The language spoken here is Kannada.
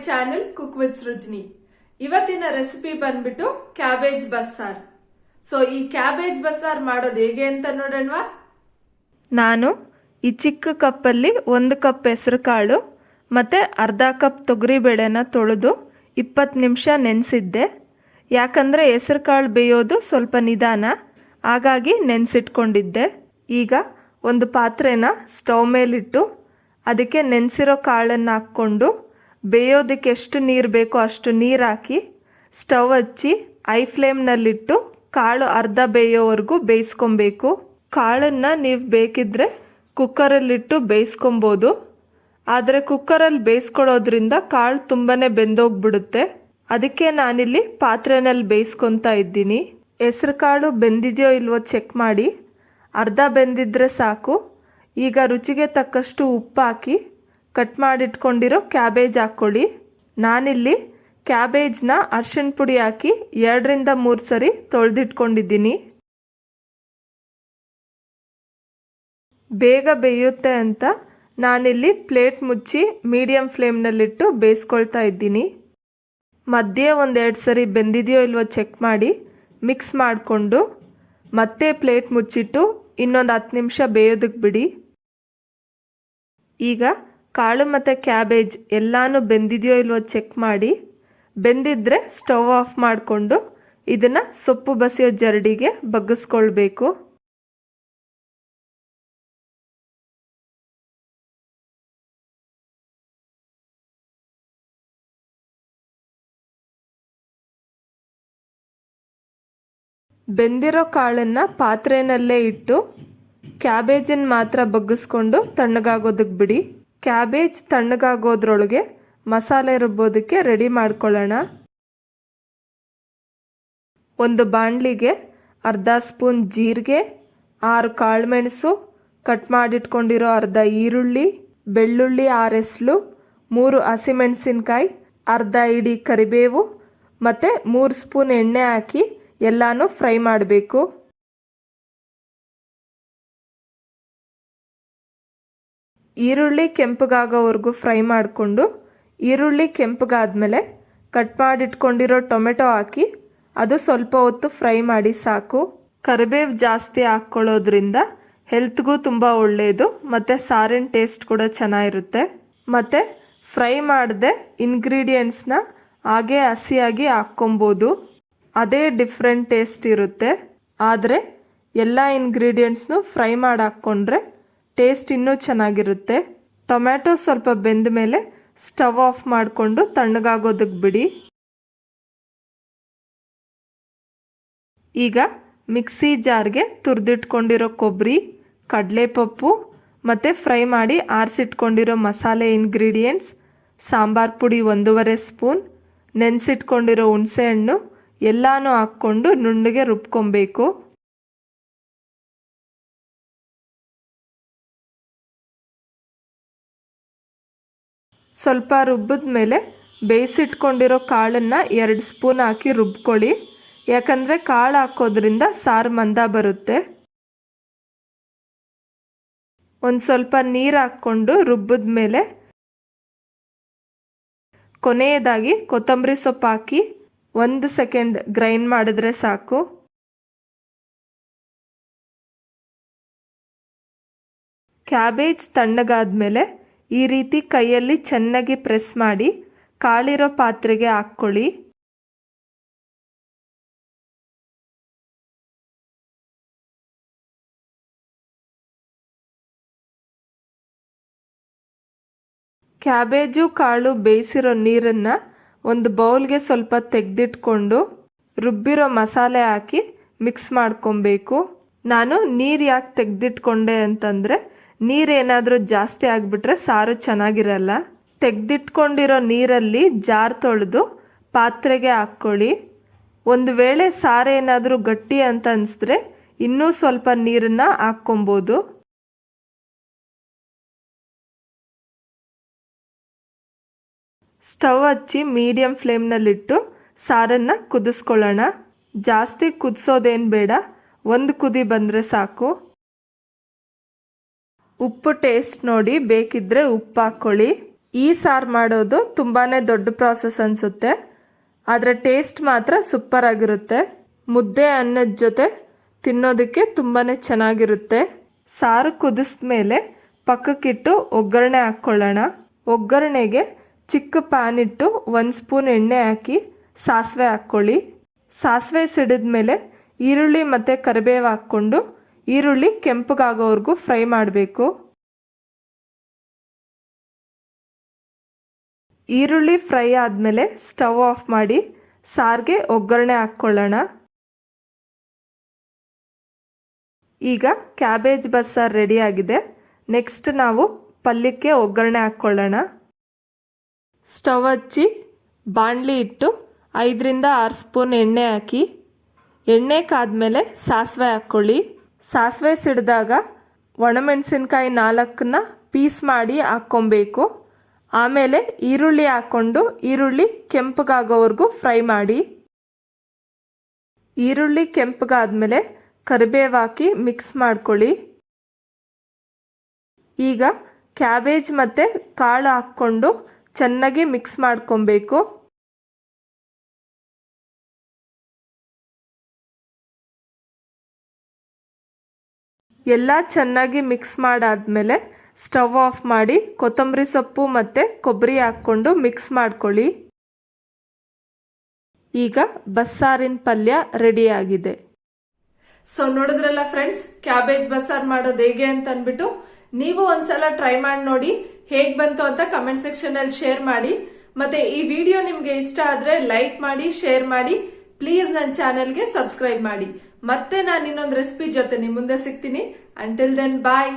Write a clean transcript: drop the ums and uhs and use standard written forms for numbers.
Channel cook with Srujani. ಇವತ್ತಿನ ರೆಸಿಪಿ ಬಂದ್ಬಿಟ್ಟು ಕ್ಯಾಬೇಜ್ ಬಸ್ಸಾರ್. ಸೊ ಈ ಕ್ಯಾಬೇಜ್ ಬಸ್ಸಾರ್ ಮಾಡೋದು ಹೇಗೆ ಅಂತ ನೋಡೋಣವಾ. ನಾನು ಈ ಚಿಕ್ಕ ಕಪ್ಪಲ್ಲಿ 1 ಕಪ್ ಹೆಸರು ಕಾಳು ಮತ್ತು ಅರ್ಧ ಕಪ್ ತೊಗರಿಬೇಳೆನ ತೊಳೆದು 20 ನಿಮಿಷ ನೆನೆಸಿದ್ದೆ. ಯಾಕಂದರೆ ಹೆಸರು ಕಾಳು ಬೇಯೋದು ಸ್ವಲ್ಪ ನಿಧಾನ, ಹಾಗಾಗಿ ನೆನೆಸಿಟ್ಕೊಂಡಿದ್ದೆ. ಈಗ ಒಂದು ಪಾತ್ರೆನ ಸ್ಟವ್ ಮೇಲಿಟ್ಟು ಅದಕ್ಕೆ ನೆನೆಸಿರೋ ಕಾಳನ್ನು ಹಾಕ್ಕೊಂಡು ಬೇಯೋದಕ್ಕೆ ಎಷ್ಟು ನೀರು ಬೇಕೋ ಅಷ್ಟು ನೀರು ಹಾಕಿ ಸ್ಟವ್ ಹಚ್ಚಿ ಐ ಫ್ಲೇಮ್ನಲ್ಲಿಟ್ಟು ಕಾಳು ಅರ್ಧ ಬೇಯೋವರೆಗೂ ಬೇಯಿಸ್ಕೊಬೇಕು. ಕಾಳನ್ನು ನೀವು ಬೇಕಿದ್ದರೆ ಕುಕ್ಕರಲ್ಲಿಟ್ಟು ಬೇಯಿಸ್ಕೊಬೋದು. ಆದರೆ ಕುಕ್ಕರಲ್ಲಿ ಬೇಯಿಸ್ಕೊಳ್ಳೋದ್ರಿಂದ ಕಾಳು ತುಂಬಾ ಬೆಂದೋಗ್ಬಿಡುತ್ತೆ. ಅದಕ್ಕೆ ನಾನಿಲ್ಲಿ ಪಾತ್ರೆನಲ್ಲಿ ಬೇಯಿಸ್ಕೊತಾ ಇದ್ದೀನಿ. ಹೆಸರು ಕಾಳು ಬೆಂದಿದೆಯೋ ಇಲ್ವೋ ಚೆಕ್ ಮಾಡಿ. ಅರ್ಧ ಬೆಂದಿದ್ರೆ ಸಾಕು. ಈಗ ರುಚಿಗೆ ತಕ್ಕಷ್ಟು ಉಪ್ಪು ಹಾಕಿ ಕಟ್ ಮಾಡಿಟ್ಕೊಂಡಿರೋ ಕ್ಯಾಬೇಜ್ ಹಾಕ್ಕೊಳ್ಳಿ. ನಾನಿಲ್ಲಿ ಕ್ಯಾಬೇಜ್ನ ಅರಿಶಿಣ ಪುಡಿ ಹಾಕಿ 2 ರಿಂದ 3 ಸರಿ ತೊಳೆದಿಟ್ಕೊಂಡಿದ್ದೀನಿ. ಬೇಗ ಬೇಯುತ್ತೆ ಅಂತ ನಾನಿಲ್ಲಿ ಪ್ಲೇಟ್ ಮುಚ್ಚಿ ಮೀಡಿಯಂ ಫ್ಲೇಮ್ನಲ್ಲಿಟ್ಟು ಬೇಯಿಸ್ಕೊಳ್ತಾ ಇದ್ದೀನಿ. ಮಧ್ಯೆ 1-2 ಸರಿ ಬೆಂದಿದೆಯೋ ಇಲ್ವೋ ಚೆಕ್ ಮಾಡಿ ಮಿಕ್ಸ್ ಮಾಡಿಕೊಂಡು ಮತ್ತೆ ಪ್ಲೇಟ್ ಮುಚ್ಚಿಟ್ಟು ಇನ್ನೊಂದು 10 ನಿಮಿಷ ಬೇಯೋದಕ್ಕೆ ಬಿಡಿ. ಈಗ ಕಾಳು ಮತ್ತು ಕ್ಯಾಬೇಜ್ ಎಲ್ಲಾನು ಬೆಂದಿದೆಯೋ ಇಲ್ವೋ ಚೆಕ್ ಮಾಡಿ, ಬೆಂದಿದ್ರೆ ಸ್ಟವ್ ಆಫ್ ಮಾಡಿಕೊಂಡು ಇದನ್ನು ಸೊಪ್ಪು ಬಸಿಯೋ ಜರಡಿಗೆ ಬಗ್ಗಿಸ್ಕೊಳ್ಬೇಕು. ಬೆಂದಿರೋ ಕಾಳನ್ನು ಪಾತ್ರೆನಲ್ಲೇ ಇಟ್ಟು ಕ್ಯಾಬೇಜನ್ನು ಮಾತ್ರ ಬಗ್ಗಿಸ್ಕೊಂಡು ತಣ್ಣಗಾಗೋದಕ್ಕೆ ಬಿಡಿ. ಕ್ಯಾಬೇಜ್ ತಣ್ಣಗಾಗೋದ್ರೊಳಗೆ ಮಸಾಲೆ ರುಬ್ಬೋದಕ್ಕೆ ರೆಡಿ ಮಾಡ್ಕೊಳ್ಳೋಣ. ಒಂದು ಬಾಣಲಿಗೆ ಅರ್ಧ ಸ್ಪೂನ್ ಜೀರಿಗೆ, 6 ಕಾಳುಮೆಣಸು, ಕಟ್ ಮಾಡಿಟ್ಕೊಂಡಿರೋ ಅರ್ಧ ಈರುಳ್ಳಿ, ಬೆಳ್ಳುಳ್ಳಿ 6 ಎಸ್ಲು, 3 ಹಸಿಮೆಣಸಿನ್ಕಾಯಿ, ಅರ್ಧ ಇಡೀ ಕರಿಬೇವು ಮತ್ತು 3 ಸ್ಪೂನ್ ಎಣ್ಣೆ ಹಾಕಿ ಎಲ್ಲಾನು ಫ್ರೈ ಮಾಡಬೇಕು. ಈರುಳ್ಳಿ ಕೆಂಪಗಾಗೋವರೆಗೂ ಫ್ರೈ ಮಾಡಿಕೊಂಡು ಈರುಳ್ಳಿ ಕೆಂಪಗಾದ್ಮೇಲೆ ಕಟ್ ಮಾಡಿಟ್ಕೊಂಡಿರೋ ಟೊಮೆಟೊ ಹಾಕಿ ಅದು ಸ್ವಲ್ಪ ಹೊತ್ತು ಫ್ರೈ ಮಾಡಿ ಸಾಕು. ಕರಿಬೇವು ಜಾಸ್ತಿ ಹಾಕ್ಕೊಳ್ಳೋದ್ರಿಂದ ಹೆಲ್ತ್ಗೂ ತುಂಬ ಒಳ್ಳೆಯದು ಮತ್ತು ಸಾರಿನ ಟೇಸ್ಟ್ ಕೂಡ ಚೆನ್ನಾಗಿರುತ್ತೆ. ಮತ್ತು ಫ್ರೈ ಮಾಡದೆ ಇಂಗ್ರೀಡಿಯೆಂಟ್ಸ್ನ ಹಾಗೆ ಹಸಿಯಾಗಿ ಹಾಕ್ಕೊಬೋದು. ಅದೇ ಡಿಫ್ರೆಂಟ್ ಟೇಸ್ಟ್ ಇರುತ್ತೆ. ಆದರೆ ಎಲ್ಲ ಇಂಗ್ರೀಡಿಯೆಂಟ್ಸ್ನು ಫ್ರೈ ಮಾಡಿ ಹಾಕ್ಕೊಂಡ್ರೆ ಟೇಸ್ಟ್ ಇನ್ನೂ ಚೆನ್ನಾಗಿರುತ್ತೆ. ಟೊಮ್ಯಾಟೊ ಸ್ವಲ್ಪ ಬೆಂದ ಮೇಲೆ ಸ್ಟವ್ ಆಫ್ ಮಾಡಿಕೊಂಡು ತಣ್ಣಗಾಗೋದಕ್ಕೆ ಬಿಡಿ. ಈಗ ಮಿಕ್ಸಿ ಜಾರ್ಗೆ ತುರಿದಿಟ್ಕೊಂಡಿರೋ ಕೊಬ್ಬರಿ, ಕಡಲೆಪಪ್ಪು ಮತ್ತು ಫ್ರೈ ಮಾಡಿ ಆರಿಸಿಟ್ಕೊಂಡಿರೋ ಮಸಾಲೆ ಇಂಗ್ರೀಡಿಯೆಂಟ್ಸ್, ಸಾಂಬಾರ್ ಪುಡಿ 1.5 ಸ್ಪೂನ್, ನೆನೆಸಿಟ್ಕೊಂಡಿರೋ ಹುಣಸೆಹಣ್ಣು ಎಲ್ಲಾನು ಹಾಕ್ಕೊಂಡು ನುಣ್ಣಗೆ ರುಬ್ಕೊಬೇಕು. ಸ್ವಲ್ಪ ರುಬ್ಬಿದ ಮೇಲೆ ಬೇಯಿಸಿಟ್ಕೊಂಡಿರೋ ಕಾಳನ್ನು 2 ಸ್ಪೂನ್ ಹಾಕಿ ರುಬ್ಕೊಳ್ಳಿ. ಯಾಕಂದರೆ ಕಾಳು ಹಾಕೋದ್ರಿಂದ ಸಾರು ಮಂದ ಬರುತ್ತೆ. ಒಂದು ಸ್ವಲ್ಪ ನೀರು ಹಾಕ್ಕೊಂಡು ರುಬ್ಬಿದ ಮೇಲೆ ಕೊನೆಯದಾಗಿ ಕೊತ್ತಂಬರಿ ಸೊಪ್ಪು ಹಾಕಿ 1 ಸೆಕೆಂಡ್ ಗ್ರೈಂಡ್ ಮಾಡಿದ್ರೆ ಸಾಕು. ಕ್ಯಾಬೇಜ್ ತಣ್ಣಗಾದ್ಮೇಲೆ ಈ ರೀತಿ ಕೈಯಲ್ಲಿ ಚೆನ್ನಾಗಿ ಪ್ರೆಸ್ ಮಾಡಿ ಕಾಳಿರೋ ಪಾತ್ರೆಗೆ ಹಾಕ್ಕೊಳ್ಳಿ. ಕ್ಯಾಬೇಜು ಕಾಳು ಬೇಯಿಸಿರೋ ನೀರನ್ನು ಒಂದು ಬೌಲ್ಗೆ ಸ್ವಲ್ಪ ತೆಗೆದಿಟ್ಕೊಂಡು ರುಬ್ಬಿರೋ ಮಸಾಲೆ ಹಾಕಿ ಮಿಕ್ಸ್ ಮಾಡ್ಕೊಬೇಕು. ನಾನು ನೀರು ಯಾಕೆ ತೆಗೆದಿಟ್ಕೊಂಡೆ ಅಂತಂದರೆ ನೀರೇನಾದರೂ ಜಾಸ್ತಿ ಆಗಿಬಿಟ್ರೆ ಸಾರು ಚೆನ್ನಾಗಿರಲ್ಲ. ತೆಗೆದಿಟ್ಕೊಂಡಿರೋ ನೀರಲ್ಲಿ ಜಾರ್ ತೊಳೆದು ಪಾತ್ರೆಗೆ ಹಾಕ್ಕೊಳ್ಳಿ. ಒಂದು ವೇಳೆ ಸಾರು ಏನಾದರೂ ಗಟ್ಟಿ ಅಂತ ಅನಿಸಿದ್ರೆ ಇನ್ನೂ ಸ್ವಲ್ಪ ನೀರನ್ನು ಹಾಕ್ಕೊಬೋದು. ಸ್ಟವ್ ಹಚ್ಚಿ ಮೀಡಿಯಂ ಫ್ಲೇಮ್ನಲ್ಲಿಟ್ಟು ಸಾರನ್ನು ಕುದಿಸ್ಕೊಳ್ಳೋಣ. ಜಾಸ್ತಿ ಕುದಿಸೋದೇನು ಬೇಡ, 1 ಕುದಿ ಬಂದರೆ ಸಾಕು. ಉಪ್ಪು ಟೇಸ್ಟ್ ನೋಡಿ ಬೇಕಿದ್ದರೆ ಉಪ್ಪು ಹಾಕ್ಕೊಳ್ಳಿ. ಈ ಸಾರು ಮಾಡೋದು ತುಂಬಾನೇ ದೊಡ್ಡ ಪ್ರಾಸೆಸ್ ಅನ್ಸುತ್ತೆ, ಆದರೆ ಟೇಸ್ಟ್ ಮಾತ್ರ ಸೂಪರ್ ಆಗಿರುತ್ತೆ. ಮುದ್ದೆ ಅನ್ನದ ಜೊತೆ ತಿನ್ನೋದಕ್ಕೆ ತುಂಬಾನೇ ಚೆನ್ನಾಗಿರುತ್ತೆ. ಸಾರು ಕುದಿಸ್ಮೇಲೆ ಪಕ್ಕಕ್ಕಿಟ್ಟು ಒಗ್ಗರಣೆ ಹಾಕ್ಕೊಳ್ಳೋಣ. ಒಗ್ಗರಣೆಗೆ ಚಿಕ್ಕ ಪ್ಯಾನ್ ಇಟ್ಟು 1 ಸ್ಪೂನ್ ಎಣ್ಣೆ ಹಾಕಿ ಸಾಸಿವೆ ಹಾಕ್ಕೊಳ್ಳಿ. ಸಾಸಿವೆ ಸಿಡಿದ್ಮೇಲೆ ಈರುಳ್ಳಿ ಮತ್ತು ಕರಿಬೇವು ಹಾಕ್ಕೊಂಡು ಈರುಳ್ಳಿ ಕೆಂಪಗಾಗೋವರೆಗೂ ಫ್ರೈ ಮಾಡಬೇಕು. ಈರುಳ್ಳಿ ಫ್ರೈ ಆದಮೇಲೆ ಸ್ಟವ್ ಆಫ್ ಮಾಡಿ ಸಾರಿಗೆ ಒಗ್ಗರಣೆ ಹಾಕ್ಕೊಳ್ಳೋಣ. ಈಗ ಕ್ಯಾಬೇಜ್ ಬಸ್ಸಾರು ರೆಡಿಯಾಗಿದೆ. ನೆಕ್ಸ್ಟ್ ನಾವು ಪಲ್ಯಕ್ಕೆ ಒಗ್ಗರಣೆ ಹಾಕ್ಕೊಳ್ಳೋಣ. ಸ್ಟವ್ ಹಚ್ಚಿ ಬಾಣಲಿ ಇಟ್ಟು 5-6 ಸ್ಪೂನ್ ಎಣ್ಣೆ ಹಾಕಿ ಎಣ್ಣೆ ಕಾದ್ಮೇಲೆ ಸಾಸಿವೆ ಹಾಕ್ಕೊಳ್ಳಿ. ಸಾಸಿವೆ ಸಿಡಿದಾಗ ಒಣಮೆಣಸಿನ್ಕಾಯಿ 4ನ್ನ ಪೀಸ್ ಮಾಡಿ ಹಾಕ್ಕೊಬೇಕು. ಆಮೇಲೆ ಈರುಳ್ಳಿ ಹಾಕ್ಕೊಂಡು ಈರುಳ್ಳಿ ಕೆಂಪಗಾಗೋವರೆಗೂ ಫ್ರೈ ಮಾಡಿ. ಈರುಳ್ಳಿ ಕೆಂಪಗಾದ್ಮೇಲೆ ಕರಿಬೇವು ಹಾಕಿ ಮಿಕ್ಸ್ ಮಾಡ್ಕೊಳ್ಳಿ. ಈಗ ಕ್ಯಾಬೇಜ್ ಮತ್ತು ಕಾಳು ಹಾಕ್ಕೊಂಡು ಚೆನ್ನಾಗಿ ಮಿಕ್ಸ್ ಮಾಡ್ಕೊಬೇಕು. ಎಲ್ಲ ಚೆನ್ನಾಗಿ ಮಿಕ್ಸ್ ಮಾಡಾದ್ಮೇಲೆ ಸ್ಟವ್ ಆಫ್ ಮಾಡಿ ಕೊತ್ತಂಬರಿ ಸೊಪ್ಪು ಮತ್ತು ಕೊಬ್ಬರಿ ಹಾಕ್ಕೊಂಡು ಮಿಕ್ಸ್ ಮಾಡ್ಕೊಳ್ಳಿ. ಈಗ ಬಸ್ಸಾರಿನ ಪಲ್ಯ ರೆಡಿಯಾಗಿದೆ. ಸೊ ನೋಡಿದ್ರಲ್ಲ ಫ್ರೆಂಡ್ಸ್, ಕ್ಯಾಬೇಜ್ ಬಸ್ಸಾರ್ ಮಾಡೋದು ಹೇಗೆ ಅಂತ ಅಂದ್ಬಿಟ್ಟು ನೀವು ಒಂದ್ಸಲ ಟ್ರೈ ಮಾಡಿ ನೋಡಿ. ಹೇಗ್ ಬಂತು ಅಂತ ಕಮೆಂಟ್ ಸೆಕ್ಷನ್ ಅಲ್ಲಿ ಶೇರ್ ಮಾಡಿ. ಮತ್ತೆ ಈ ವಿಡಿಯೋ ನಿಮ್ಗೆ ಇಷ್ಟ ಆದ್ರೆ ಲೈಕ್ ಮಾಡಿ, ಶೇರ್ ಮಾಡಿ. ಪ್ಲೀಸ್ ನನ್ನ ಚಾನೆಲ್ಗೆ ಸಬ್ಸ್ಕ್ರೈಬ್ ಮಾಡಿ. ಮತ್ತೆ ನಾನು ಇನ್ನೊಂದು ರೆಸಿಪಿ ಜೊತೆ ನಿಮ್ ಮುಂದೆ ಸಿಗ್ತೀನಿ. ಅಂಟಿಲ್ ದೆನ್ ಬಾಯ್.